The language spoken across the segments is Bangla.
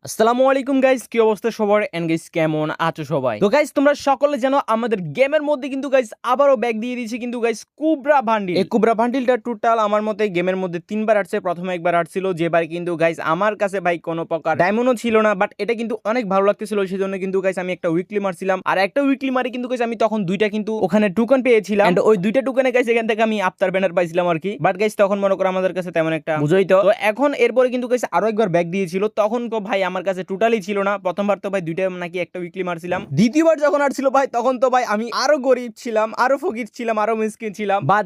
আসসালামু আলাইকুম গাইস, কি অবস্থা সবার? এন্ড গাইস কেমন আছো সবাই? তো গাইস তোমরা সকলে জানো আমাদের গেমের মধ্যে কিন্তু গাইস আবারও ব্যাক দিয়ে দিয়েছি কিন্তু গাইস কুবরা বান্ডিল। এই কুবরা বান্ডিলটা টোটাল আমার মতে গেমের মধ্যে তিনবার আসছে। প্রথমে একবার আসছিল, যেবার কিন্তু গাইস আমার কাছে ভাই কোনো প্রকার ডায়মন্ডও ছিল না, বাট এটা কিন্তু অনেক ভালো লাগতেছিল, সেজন্য কিন্তু গাইস আমি একটা উইকলি মারছিলাম। আর একটা উইকলি মারি কিন্তু গাইস আমি তখন দুইটা কিন্তু ওখানে টোকেন পেয়েছিলাম, এন্ড ওই দুইটা টোকেনে গাইস এখান থেকে আমি আফতার ব্যানার পাইছিলাম আর কি। বাট গাইস তখন মনে করো আমাদের কাছে তেমন একটা বুঝই তো। এখন এরপরে কিন্তু গাইস আরো একবার ব্যাক দিয়েছিল, তখন তো ভাই আমার কাছে টোটালি ছিল না। প্রথমবার তো ভাই দুইটা নাকি একটা উইকলি মারছিলাম, দ্বিতীয়বার যখন আসছিল ভাই তখন তো ভাই আমি আরো গরিব ছিলাম, আরো ফকির ছিলাম, আরো মিসকিন ছিলাম। বাট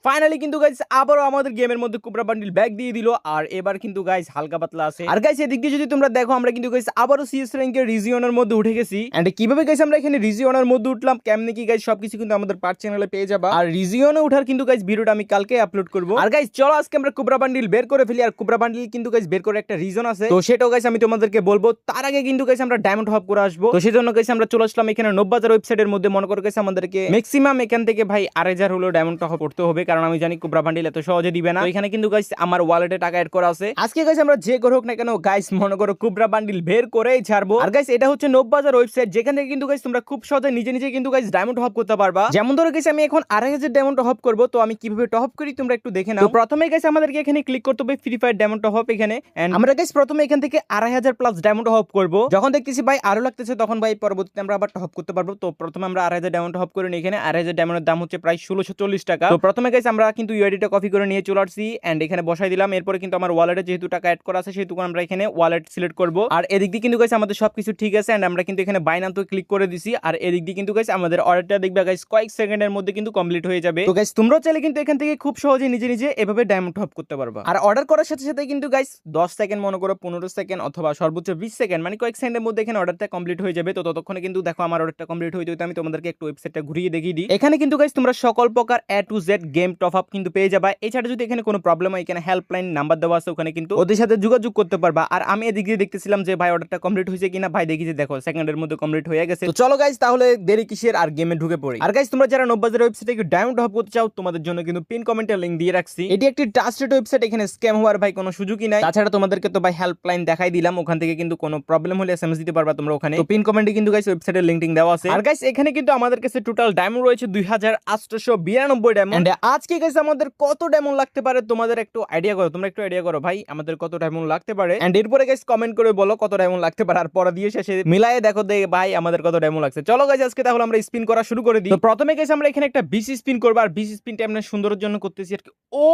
ফাইনালি কিন্তু গাইস আবারও আমাদের গেমের মধ্যে কুবরা বান্ডিল ব্যাক দিয়ে দিল। আর এবার কিন্তু গাইস হালকা পাতলা আছে। আর গাইস এদিক দিয়ে যদি তোমরা দেখো, আমরা কিন্তু গাইস আবারও সিএস র্যাঙ্কের রিজিয়নের মধ্যে উঠে গেছি। এন্ড কিভাবে গাইস আমরা এখানে রিজিয়নের মধ্যে উঠলাম, কেমনে কি গাইস সবকিছু কিন্তু আমাদের পার্ট চ্যানেলে পেয়ে যাবা। আর রিজিয়নে ওঠার কিন্তু গাইস ভিডিওটা আমি কালকে আপলোড করব। আর গাইস চলো আজকে আমরা কুবরা বান্ডিল বের করে ফেলি। আর কুবরা বান্ডিল কিন্তু গাইস বের করে একটা রিজন আছে, তো সেটাও গাইস আমি তোমাদেরকে বলবো। তার আগে কিন্তু গাইস আমরা ডায়মন্ড হব করে আসবো। তো সেজন্য গাইস আমরা চলে আসলাম এখানে নববাজার ওয়েবসাইটের মধ্যে। মনে করো গাইস আমাদেরকে ম্যাক্সিমাম এখান থেকে ভাই 8000 হলো ডায়মন্ড হব করতে হবে, কারণ আমি জানি কুবরা বান্ডিল এত সহজে দিবে না। তো এখানে কিন্তু গাইস আমার ওয়ালেটে টাকা অ্যাড করা আছে। আজকে গাইস আমরা যে করে হোক না কেন গাইস মনে করো কুবরা বান্ডিল বের করেই ছাড়বো। আর গাইস এটা হচ্ছে নববাজার ওয়েবসাইট, যেখান থেকে কিন্তু গাইস তোমরা খুব সহজে নিজে নিজে কিন্তু গাইস ডায়মন্ড হব করতে পারবা। যেমন ধরো গাইস আমি এখন 2500 ডায়মন্ড হব করব, তো আমি কিভাবে টপ করি তোমরা একটু দেখে নাও। তো প্রথমে গাইস আমাদেরকে এখানে ক্লিক করতে হবে ফ্রি ফায়ার ডায়মন্ড হব এখানে। এন্ড আমরা গাইস প্রথমে এখান থেকে 2500 প্লাস ডায়মন্ড হব করব। যখন দেখতেছি ভাই আরো লাগতেছে, তখন ভাই পরবর্তীতে আমরা আবার টপ করতে পারবো। তো প্রথমে আমরা 2500 ডায়মন্ড হব করে নিই। এখানে 2500 ডায়মন্ডের দাম হচ্ছে প্রায় 1640 টাকা। তো প্রথমে গাইস আমরা কিন্তু ইউআইডিটা কপি করে নিয়ে চলে আসছি এন্ড এখানে বসাই দিলাম। এরপরে কিন্তু আমার ওয়ালেটে যেহেতু টাকা অ্যাড করা আছে, সেহেতু আমরা এখানে ওয়ালেট সিলেক্ট করব। আর এদিক দিয়ে কিন্তু গাইস আমাদের সবকিছু ঠিক আছে এন্ড আমরা কিন্তু এখানে বাই নাও তো ক্লিক করে দিছি। আর এদিক দিয়ে কিন্তু গাইস আমাদের অর্ডারটা দেখবে গাইস কয়েক সেকেন্ডের মধ্যে কিন্তু কমপ্লিট হয়ে যাবে। তো গাইস তোমরাও চাইলে কিন্তু এখান থেকে খুব সহজে নিজে নিজে এভাবে ডায়মন্ড হব করতে পারবা। আর অর্ডার করার সাথে সাথে কিন্তু গাইস 10 সেকেন্ড মনে করো 15 সেকেন্ড অথবা সর্বোচ্চ 20 সেকেন্ড মানে কয়েক সেকেন্ডের মধ্যে এখানে অর্ডারটা কমপ্লিট হয়ে যাবে। তো ততক্ষণে কিন্তু দেখো আমার অর্ডারটা কমপ্লিট হয়ে যেতে আমি তোমাদেরকে একটু ওয়েবসাইটটা ঘুরিয়ে দেখিয়ে দিই। এখানে কিন্তু গাইস তোমরা সকল প্রকার A to Z game top up কিন্তু পেয়ে যাবে। এছাড়া যদি এখানে কোনো প্রবলেম হয়, এখানে হেল্পলাইন নাম্বার দেওয়া আছে, ওখানে কিন্তু ওদের সাথে যোগাযোগ করতে পারবা। আর আমি এদিক দিয়ে দেখতেছিলাম যে ভাই অর্ডারটা কমপ্লিট হয়েছে কিনা। ভাই দেখি যে দেখো সেকেন্ডের মধ্যে কমপ্লিট হয়ে গেছে। তো চলো গাইস তাহলে দেরি কিসের, আর গেমে ঢুকে পড়ি। আর গাইস তোমরা যারা নববাজার ওয়েবসাইটে ডায়মন্ড হব করতে চাও, তোমাদের জন্য কিন্তু পিন কমেন্টে লিংক দিয়ে রাখছি। এটি একটি ট্রাস্টেড ওয়েবসাইট, এখানে স্ক্যাম হওয়ার ভাই কোনো সুযোগই নাই। তাছাড়া তোমাদেরকে তো ভাই হেল্পলাইন দেখাই দিলাম, ওখান থেকে কিন্তু কোনো প্রবলেম হলে এসএমএস দিতে পারবা তোমরা ওখানে। তো পিন কমেন্টে কিন্তু গাইস ওয়েবসাইটের লিংক দেওয়া আছে। আর গাইস এখানে কিন্তু আমাদের কাছে টোটাল ডায়মন্ড রয়েছে 2892 ডায়মন্ড। আজকে গাইস আমাদের কত ডায়মন্ড লাগতে পারে তোমাদের একটু আইডিয়া করো, তোমরা একটু আইডিয়া করো ভাই আমাদের কত ডায়মন্ড লাগতে পারে। এন্ড এরপরে গাইস কমেন্ট করে বলো কত ডায়মন্ড লাগতে পারে, আর পরে দিয়ে শেষে মিলায়ে দেখো দে ভাই আমাদের কত ডায়মন্ড লাগছে। চলো গাইস আজকে তাহলে আমরা স্পিন করা শুরু করে দিই। তো প্রথমে গাইস আমরা এখানে একটা বিসি স্পিন করব, আর বিসি স্পিনটা আমরা সুন্দরের জন্য করতেছি আর কি। ও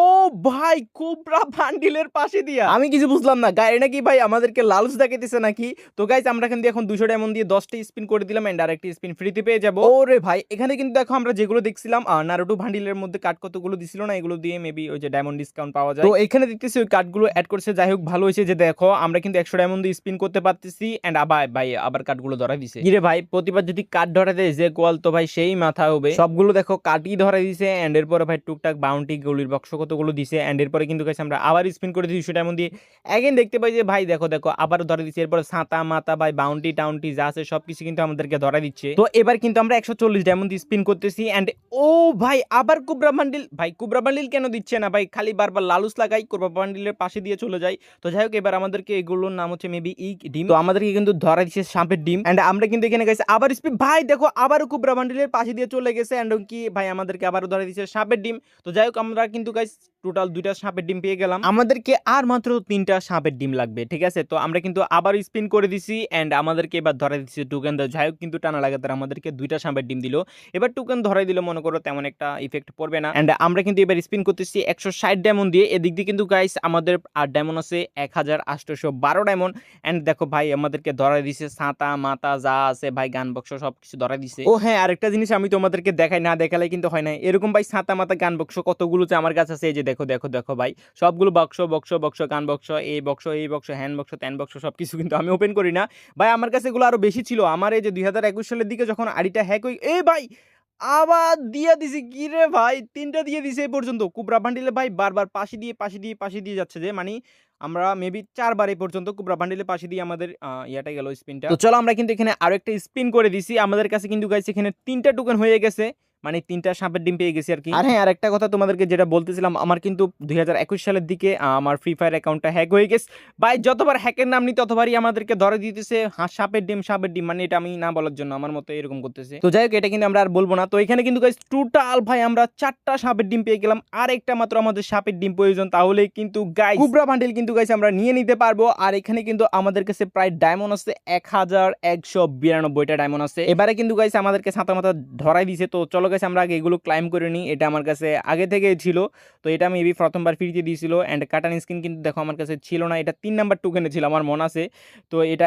ভাই কুবরা বান্ডিলের পাশে দিয়া আমি কিছু বুঝলাম না, গায়ে নাকি ভাই আমাদেরকে লালচ দেখাইতেছে নাকি। তো গাইস আমরা কিন্তু এখন 200 ডায়মন্ড দিয়ে 10টা স্পিন করে দিলাম এন্ড আরেকটি স্পিন ফ্রিতে পেয়ে যাব। ওরে ভাই এখানে কিন্তু দেখো আমরা যেগুলো দেখছিলাম নারুটো বান্ডিলের মধ্যে কার্ড কতগুলো দিছিল না, এগুলো দিয়ে মেবি ওই যে ডায়মন্ড ডিসকাউন্ট পাওয়া যায়। তো এখানে দেখতেছি ওই কার্ডগুলো অ্যাড করছে, যাই হোক ভালো হয়েছে যে দেখো আমরা কিন্তু 100 ডায়মন্ড দিয়ে স্পিন করতে পারতেছি এন্ড আবার ভাই আবার কার্ডগুলো ধরা দিছে। কি রে ভাই প্রতিবার যদি কার্ড ধরা দেয় যে কোয়াল, তো ভাই সেই মাথা হবে। সবগুলো দেখো কার্ডই ধরা দিছে এন্ড এরপরে ভাই টুকটাক বাউন্টি গুলির বক্স কতগুলো দিছে এন্ড এরপরে কিন্তু গাইস আমরা আবার স্পিন করে 200 ডায়মন্ড দিয়ে এগেন দেখতে পাই যে ভাই দেখো দেখো আবার ধরা দিচ্ছে। এরপরে ছাতা মাতা ভাই বাউন্টি টাউন্টি যা আছে সবকিছু কিন্তু আমাদেরকে ধরা দিচ্ছে। তো এবার কিন্তু আমরা 140 ডায়মন্ড দিয়ে স্পিন করতেছি এন্ড ও ভাই আবার কুবরা বান্ডিল। ভাই কুবরা বান্ডিল কেন দিচ্ছে না ভাই, খালি বারবার লালুস লাগাই, কুবরা বান্ডিলের পাশে দিয়ে চলে যায়। তো যাই হোক এবার আমাদেরকে এগুলোর নাম হচ্ছে মেবি ই ডিম, তো আমাদেরকে কিন্তু ধরা দিচ্ছে সাপের ডিম এন্ড আমরা কিন্তু এখানে গাইস আবার স্পিন ভাই দেখো আবারও কুবরা বান্ডিলের পাশে দিয়ে চলে গেছে এন্ড কি ভাই আমাদেরকে আবারও ধরা দিচ্ছে সাপের ডিম। তো যাই হোক আমরা কিন্তু গাইস টোটাল 2টা সাপের ডিম পেয়ে গেলাম, আমাদেরকে আর মাত্র 3টা সাপের ডিম লাগবে। ঠিক আছে তো আমরা কিন্তু আবার স্পিন করে দিছি এন্ড আমাদেরকে এবার ধরা দিচ্ছে টোকেন। যাই হোক কিন্তু টানা লাগাতার আমাদেরকে 2টা সাপের ডিম দিল। এবার টোকেন ধরাই দিল, মনে করো তেমন একটা ইফেক্ট পড়বে না এন্ড আমরা কিন্তু এবার স্পিন করতেছি 160 ডায়মন্ড দিয়ে। এদিক দিয়ে কিন্তু গাইস আমাদের আর ডায়মন্ড আছে 1812 ডায়মন্ড এন্ড দেখো ভাই আমাদেরকে ধরাই দিছে ছাতা মাতা যা আছে ভাই গান বক্স সবকিছু ধরাই দিছে। ও হ্যাঁ আরেকটা জিনিস আমি তোমাদেরকে দেখাই, না দেখালে কিন্তু হয় না এরকম ভাই ছাতা মাতা গান বক্স কতগুলো যে আমার কাছে আছে। এই যে দেখো দেখো দেখো ভাই সবগুলো বক্স বক্স বক্স গান বক্স এই বক্স হ্যান্ড বক্স ত্যান বক্স সবকিছু কিন্তু আমি ওপেন করি না ভাই, আমার কাছে এগুলো আরো বেশি ছিল। আমার এই যে 2021 সালের দিকে যখন আইডিটা হ্যাক হই এই ভাই আবার দিয়ে দিছি কি রে ভাই 3টা দিয়ে দিছে এই পর্যন্ত। কুবরা বান্ডিলে ভাই বারবার পাশে দিয়ে যাচ্ছে, যে মানে আমরা মেবি 4বার এই পর্যন্ত কুবরা বান্ডিলে পাশে দিয়ে আমাদের ইয়াটা গেল স্পিনটা। তো চলো আমরা কিন্তু এখানে আরো একটা স্পিন করে দিছি, আমাদের কাছে কিন্তু গাইস এখানে 3টা টোকেন হয়ে গেছে। মানে 3টা সাপের ডিম পেয়ে গেছি আর কি। আর হ্যাঁ, আরেকটা কথা তোমাদেরকে যেটা বলতেছিলাম, আমার কিন্তু 2021 সালের দিকে আমার ফ্রি ফায়ার অ্যাকাউন্টটা হ্যাক হয়ে গেছে ভাই। যতবার হ্যাকের নাম নিই ততবারই আমাদেরকে ধরে দিতেছে সাপের ডিম সাপের ডিম, মানে এটা আমি না বলার জন্য আমার মতো এরকম করতেছে। তো যাই হোক, এটা কিন্তু আমরা আর বলবো না। তো এখানে কিন্তু গাইস টোটাল ভাই আমরা 4টা সাপের ডিম পেয়ে গেলাম, আর একটা মাত্র আমাদের সাপের ডিম প্রয়োজন, তাহলে কিন্তু গাইস কুবরা বান্ডেল কিন্তু গাইস আমরা নিয়ে নিতে পারবো। আর এখানে কিন্তু আমাদের কাছে প্রায় ডায়মন্ড আছে 1192টা ডায়মন্ড আছে। এবারে কিন্তু গাইস আমাদেরকে ছাতা মাথা ধরাই দিছে। তো চলো গাইস আমরা আগে এগুলো ক্লাইম করে নিই। এটা আমার কাছে আগে থেকে ছিল, তো এটা মেবি প্রথমবার ফ্রিতে দিয়েছিল। অ্যান্ড কাটান স্কিন কিন্তু দেখো আমার কাছে ছিল না, এটা 3 নাম্বার টোকেনে ছিল আমার মনে আছে। তো এটা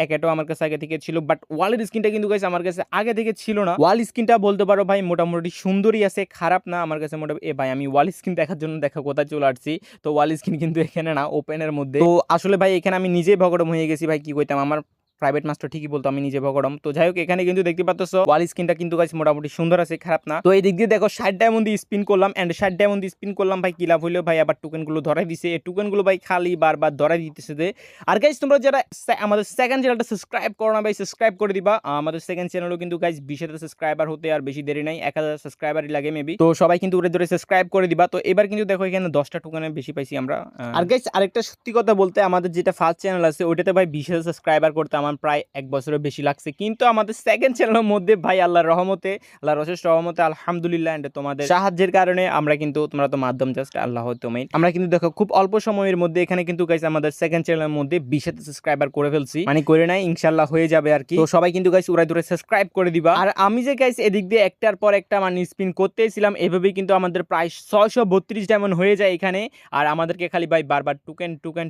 একেটাও আমার কাছে আগে থেকে ছিল, বাট ওয়ালের স্কিনটা কিন্তু গাইস আমার কাছে আগে থেকে ছিল না। ওয়াল স্কিনটা বলতে পারো ভাই মোটামুটি সুন্দরই আছে, খারাপ না আমার কাছে মোটামুটি। ভাই আমি ওয়াল স্কিন দেখার জন্য দেখো কোথায় চলে আসছি। তো ওয়াল স্কিন কিন্তু এখানে না, ওপেনের মধ্যে। তো আসলে ভাই এখানে আমি নিজেই ভগড়ম হয়ে গেছি ভাই, কি কইতাম, আমার প্রাইভেট মাস্টার ঠিকই বলতো আমি নিজে ভগড়ম। তো যাই হোক, এখানে কিন্তু দেখতে পাচ্ছ ওয়াল স্কিনটা কিন্তু গাইস মোটামুটি সুন্দর আছে, খারাপ না। তো এই দিক দিয়ে দেখো 60 ডায়মন্ড দিয়ে স্পিন করলাম, এন্ড 60 ডায়মন্ড দিয়ে স্পিন করলাম ভাই, কি লাভ হইলো ভাই, আবার টোকেনগুলো ধরাই দিছে। এই টোকেনগুলো ভাই খালি বারবার ধরাই দিতেছে যে। আর গাইস তোমরা যারা আমাদের সেকেন্ড চ্যানেলটা সাবস্ক্রাইব করো না ভাই, সাবস্ক্রাইব করে দিবা। আমাদের সেকেন্ড চ্যানেলও কিন্তু গাইস 20,000 সাবস্ক্রাইবার হতে আর বেশি দেরি নাই, 1000 সাবস্ক্রাইবারই লাগে মেবি। তো সবাই কিন্তু উড়ে ধরে সাবস্ক্রাইব করে দিবা। তো এবার কিন্তু দেখো এখানে 10টা টোকেনে বেশি পাইছি আমরা। আর গাইস আরেকটা সত্যি কথা বলতে, আমাদের যেটা ফার্স্ট চ্যানেল আছে ওইটাতে ভাই 20,000 সাবস্ক্রাইবার করতে আমার প্রায় 1 বছরের বেশি লাগছে, কিন্তু আমাদের সেকেন্ড চ্যানেলের মধ্যে ভাই আল্লাহর রহমতে, আল্লাহর অশেষ রহমতে আলহামদুলিল্লাহ, এন্ড তোমাদের সাহায্যের কারণে আমরা কিন্তু, তোমরা তো মাধ্যম জাস্ট, আল্লাহ তুমি, আমরা কিন্তু দেখো খুব অল্প সময়ের মধ্যে এখানে কিন্তু গাইস আমাদের সেকেন্ড চ্যানেলের মধ্যে 20,000 সাবস্ক্রাইবার করে ফেলছি, মানে করে নাই, ইনশাআল্লাহ হয়ে যাবে আর কি। তো সবাই কিন্তু গাইস উড়াই ধরে সাবস্ক্রাইব করে দিবা। আর আমি যে গাইস এদিক দিয়ে একটার পর একটা মানে স্পিন করতেছিলাম, এভাবেই কিন্তু আমাদের প্রায় 632 ডায়মন্ড হয়ে যায় এখানে। আর আমাদেরকে খালি ভাই বারবার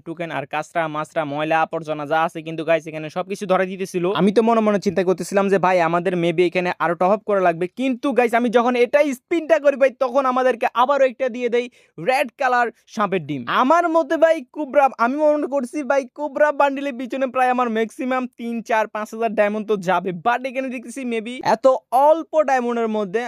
টোকেন আর কাঁচরা মাছরা ময়লা আবর্জনা যা আছে কিন্তু গাইস এখানে সবকিছু ধরে দিতেছিল। আমি তো মনে মনে চিন্তা করতেছিলাম যে ভাই আমাদের মেবি এখানে আরো টপ আপ করা লাগবে, কিন্তু গাইস আমি যখন এটাই স্পিনটা করি ভাই, তখন আমাদেরকে আবারও একটা দিয়ে দেই রেড কালার সাপের ডিম। আমার মতে ভাই কুবরা, আমি মনে করছি ভাই কুবরা বান্ডিলের পিছনে প্রায় আমার ম্যাক্সিমাম 3-4-5 হাজার ডায়মন্ড তো যাবে, বাট এখানে দেখতেছি মেবি এত অল্প ডায়মন্ডের মধ্যে,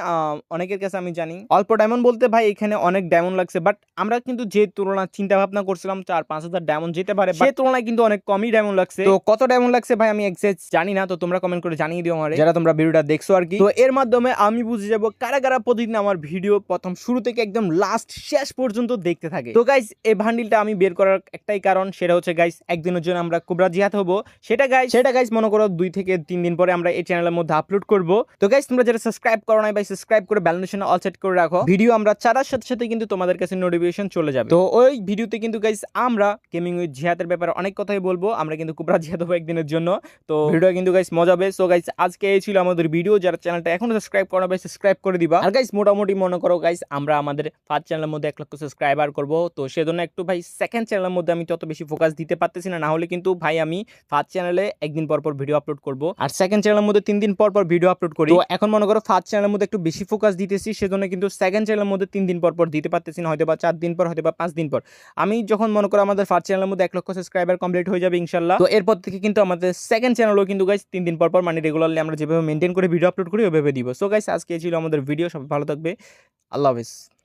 অনেকের কাছে আমি জানি অল্প ডায়মন্ড বলতে ভাই এখানে অনেক ডায়মন্ড লাগছে, বাট আমরা কিন্তু যে তুলনা চিন্তা ভাবনা করছিলাম 4-5 হাজার ডায়মন্ড যেতে পারে, সেই তুলনায় কিন্তু অনেক কমই ডায়মন্ড লাগছে। তো কত ডায়মন্ড লাগছে ভাই আমি এক্সাক্ট জানি না, তো তোমরা কমেন্ট করে জানিয়ে দিও আমারে, যারা তোমরা ভিডিওটা দেখছো আর কি। তো এর মাধ্যমে আমি বুঝে যাব কারা কারা প্রতিদিন আমার ভিডিও প্রথম শুরু থেকে একদম লাস্ট শেষ পর্যন্ত দেখতে থাকে। তো গাইস এই বান্ডিলটা আমি বের করার একটাই কারণ, সেটা হচ্ছে গাইস একদিনের জন্য আমরা কুবরা জিহাদ হবো, সেটা গাইস মনে করো 2 থেকে 3 দিন পরে আমরা এই চ্যানেলের মধ্যে আপলোড করব। তো গাইস তোমরা যারা সাবস্ক্রাইব করো নাই ভাই, সাবস্ক্রাইব করে বেল নোটিফিকেশন অল সেট করে রাখো, ভিডিও আমরা ছাড়ার সাথে সাথে কিন্তু তোমাদের কাছে নোটিফিকেশন চলে যাবে। তো ওই ভিডিওতে কিন্তু গাইস আমরা গেমিং উইথ জিহাদের ব্যাপারে অনেক কথাই বলবো, আমরা কিন্তু কুবরা জিহাদ হবো একদিনের জন্য। তো ভিডিও কিন্তু গাইস মজা হবে। সো গাইস আজকে এই ছিল আমাদের ভিডিও, যারা চ্যানেলটা এখনো সাবস্ক্রাইব করো ভাই সাবস্ক্রাইব করে দিবা। আর গাইস মোটামুটি মনে করো গাইস আমরা আমাদের ফার্স্ট চ্যানেলের মধ্যে 1 লক্ষ সাবস্ক্রাইবার করব, তো সেজন্য একটু ভাই সেকেন্ড চ্যানেলের মধ্যে আমি তত বেশি ফোকাস দিতে পারতেছি না, হলে কিন্তু ভাই আমি ফার্স্ট চ্যানেলে একদিন পর পর ভিডিও আপলোড করব, আর সেকেন্ড চ্যানেলের মধ্যে 3 দিন পর পর ভিডিও আপলোড করি। তো এখন মনে করো ফার্স্ট চ্যানেলের মধ্যে একটু বেশি ফোকাস দিতেছি, সেজন্য কিন্তু সেকেন্ড চ্যানেলের মধ্যে 3 দিন পর পর দিতে পারতেছি না, হয়তো বা 4 দিন পর, হয়তো বা 5 দিন পর। আমি যখন মনে করো আমাদের ফার্স্ট চ্যানেলের মধ্যে 1 লক্ষ সাবস্ক্রাইবার কমপ্লিট হয়ে যাবে ইনশাআল্লাহ, তো এরপর থেকে কিন্তু আমাদের সেকেন্ড চ্যানেলও কিন্তু গাইস 3 দিন পর পর মানে রেগুলারলি আমরা যেভাবে মেনটেন করে ভিডিও আপলোড করি ওইভাবে দিব। সো গাইস আজকে ছিল আমাদের ভিডিও, সবাই ভালো থাকবে, আল্লাহ হাফেজ।